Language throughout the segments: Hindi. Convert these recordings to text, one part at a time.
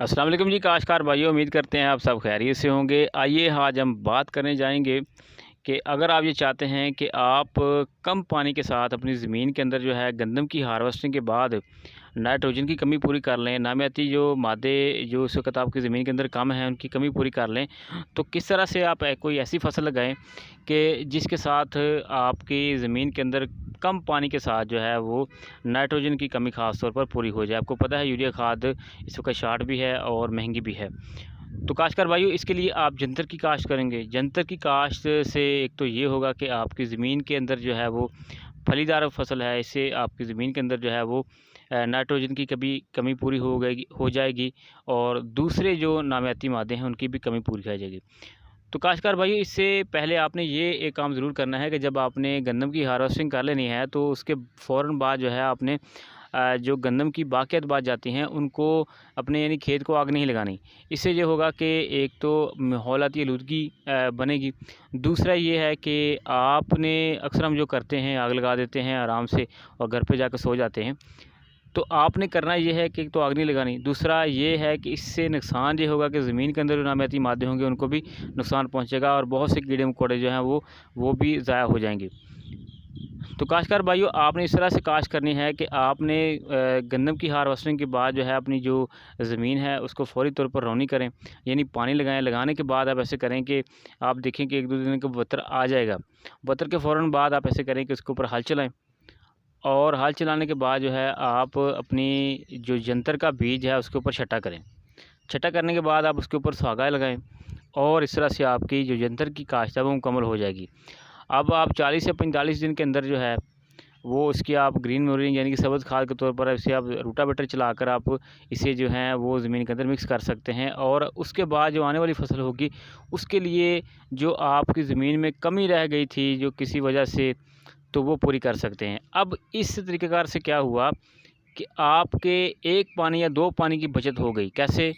अस्सलाम वालेकुम जी काश्तकार भाइयों, उम्मीद करते हैं आप सब खैरियत से होंगे। आइए आज हम बात करने जाएंगे कि अगर आप ये चाहते हैं कि आप कम पानी के साथ अपनी ज़मीन के अंदर जो है गंदम की हार्वेस्टिंग के बाद नाइट्रोजन की कमी पूरी कर लें, नामियाती जो मादे जो इस वक्त आपकी ज़मीन के अंदर कम है उनकी कमी पूरी कर लें, तो किस तरह से आप कोई ऐसी फसल लगाएं कि जिसके साथ आपकी ज़मीन के अंदर कम पानी के साथ जो है वो नाइट्रोजन की कमी ख़ास तौर पर पूरी हो जाए। आपको पता है यूरिया खाद इस वक्त शार्ट भी है और महंगी भी है। तो काश्तकार भाइयों, इसके लिए आप जंतर की काश्त करेंगे। जंतर की काश्त से एक तो ये होगा कि आपकी ज़मीन के अंदर जो है वो फलीदार फसल है, इससे आपकी ज़मीन के अंदर जो है वो नाइट्रोजन की कमी पूरी हो जाएगी और दूसरे जो नामियाती मादे हैं उनकी भी कमी पूरी हो जाएगी। तो काश्तकार भाइयों, इससे पहले आपने ये एक काम ज़रूर करना है कि जब आपने गंदम की हार्वेस्टिंग कर लेनी है तो उसके फ़ौरन बाद जो है आपने जो गंदम की बाक़ियत बात जाती हैं उनको अपने यानी खेत को आग नहीं लगानी। इससे ये होगा कि एक तो माहौलियाती आलूदगी बनेगी। दूसरा ये है कि आपने अक्सर हम जो करते हैं आग लगा देते हैं आराम से और घर पे जाकर सो जाते हैं। तो आपने करना ये है कि एक तो आग नहीं लगानी, दूसरा ये है कि इससे नुकसान ये होगा कि ज़मीन के अंदर जो नामियाती मादे होंगे उनको भी नुकसान पहुँचेगा और बहुत से कीड़े मकोड़े जो हैं वो भी ज़ाया हो जाएंगे। तो काश्तकार भाइयों, आपने इस तरह से काश्त करनी है कि आपने गंदम की हार्वेस्टिंग के बाद जो है अपनी जो ज़मीन है उसको फ़ौरी तौर पर रौनी करें, यानी पानी लगाएं। लगाने के बाद आप ऐसे करें कि आप देखें कि 1-2 दिन के बतर आ जाएगा। बतर के फ़ौरन बाद आप ऐसे करें कि उसके ऊपर हल चलाएं और हल चलाने के बाद जो है आप अपनी जो जंतर का बीज है उसके ऊपर छटा करें। छटा करने के बाद आप उसके ऊपर सुहागा लगाएं और इस तरह से आपकी जो जंतर की काश्त है वो मुकम्मल हो जाएगी। अब आप 40 से 45 दिन के अंदर जो है वो इसकी आप ग्रीन मैन्योर यानी कि सब्ज़ खाद के तौर पर इसे आप रोटावेटर चलाकर आप इसे जो है वो ज़मीन के अंदर मिक्स कर सकते हैं और उसके बाद जो आने वाली फसल होगी उसके लिए जो आपकी ज़मीन में कमी रह गई थी जो किसी वजह से, तो वो पूरी कर सकते हैं। अब इस तरीक़ेकार से क्या हुआ कि आपके 1 पानी या 2 पानी की बचत हो गई। कैसे?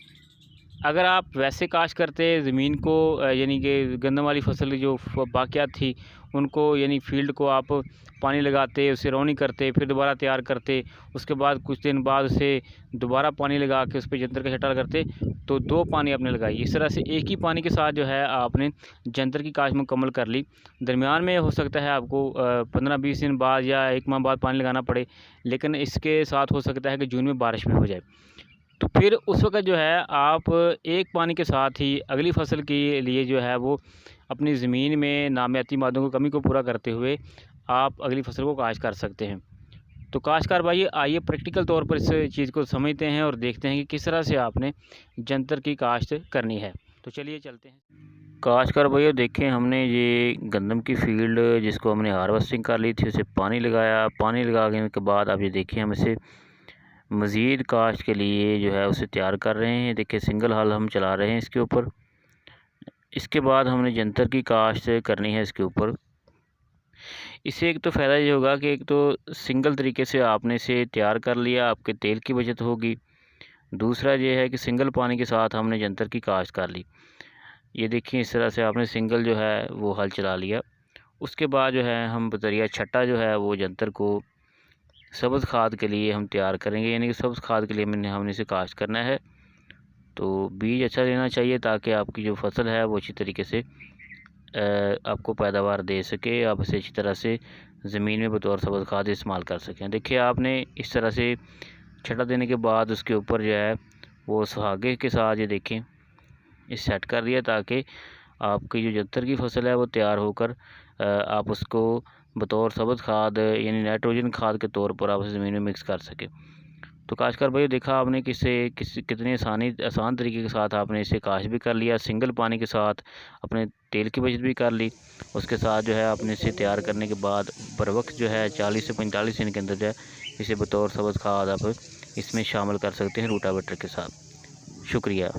अगर आप वैसे काश्त करते ज़मीन को यानी कि गंदम वाली फसल की जो बाक़ियात थी उनको यानी फ़ील्ड को आप पानी लगाते, उसे रौनी करते, फिर दोबारा तैयार करते, उसके बाद कुछ दिन बाद उसे दोबारा पानी लगा के उस पे जंतर का छंटाई करते, तो 2 पानी आपने लगाई। इस तरह से एक ही पानी के साथ जो है आपने जंतर की काश्त मुकम्मल कर ली। दरमियान में हो सकता है आपको 15-20 दिन बाद या 1 माह बाद पानी लगाना पड़े, लेकिन इसके साथ हो सकता है कि जून में बारिश भी हो जाए। तो फिर उस वक़्त जो है आप 1 पानी के साथ ही अगली फसल के लिए जो है वो अपनी ज़मीन में नामियाती मादों की कमी को पूरा करते हुए आप अगली फसल को काश्त कर सकते हैं। तो काश्तकार भाई, आइए प्रैक्टिकल तौर पर इस चीज़ को समझते हैं और देखते हैं कि किस तरह से आपने जंतर की काश्त करनी है। तो चलिए चलते हैं। काश्तकार भैया देखें, हमने ये गंदम की फ़ील्ड जिसको हमने हार्वेस्टिंग कर ली थी उसे पानी लगाया। पानी लगाने के बाद आप ये देखिए हम इसे मज़ीद काश्त के लिए जो है उसे तैयार कर रहे हैं। देखिए सिंगल हल हम चला रहे हैं इसके ऊपर। इसके बाद हमने जंतर की काश्त करनी है इसके ऊपर। इससे एक तो फ़ायदा ये होगा कि एक तो सिंगल तरीके से आपने इसे तैयार कर लिया, आपके तेल की बचत होगी। दूसरा ये है कि सिंगल पानी के साथ हमने जंतर की काश्त कर ली। ये देखिए इस तरह से आपने सिंगल जो है वो हल चला लिया। उसके बाद जो है हम बतरिया छट्टा जो है वो जंतर को सब्ज़ खाद के लिए हम तैयार करेंगे, यानी कि सब्ज़ खाद के लिए हमने इसे काश्त करना है। तो बीज अच्छा लेना चाहिए ताकि आपकी जो फसल है वो अच्छी तरीके से आपको पैदावार दे सके, आप इसे अच्छी तरह से ज़मीन में बतौर सब्ज़ खाद इस्तेमाल कर सकें। देखिए आपने इस तरह से छटा देने के बाद उसके ऊपर जो है वो सुहागे के साथ ये देखें इस सेट कर दिया ताकि आपकी जो जंतर की फसल है वो तैयार होकर आप उसको बतौर सब्ज़ खाद यानी नाइट्रोजन खाद के तौर पर आप उस ज़मीन में मिक्स कर सकें। तो काश्तकार भाई, देखा आपने कितनी आसान तरीके के साथ आपने इसे काश्त भी कर लिया, सिंगल पानी के साथ अपने तेल की बचत भी कर ली। उसके साथ जो है आपने इसे तैयार करने के बाद बर वक्त जो है 40 से 45 दिन के अंदर जो है इसे बतौर सब्ज़ खाद आप इसमें शामिल कर सकते हैं रोटावेटर के साथ। शुक्रिया।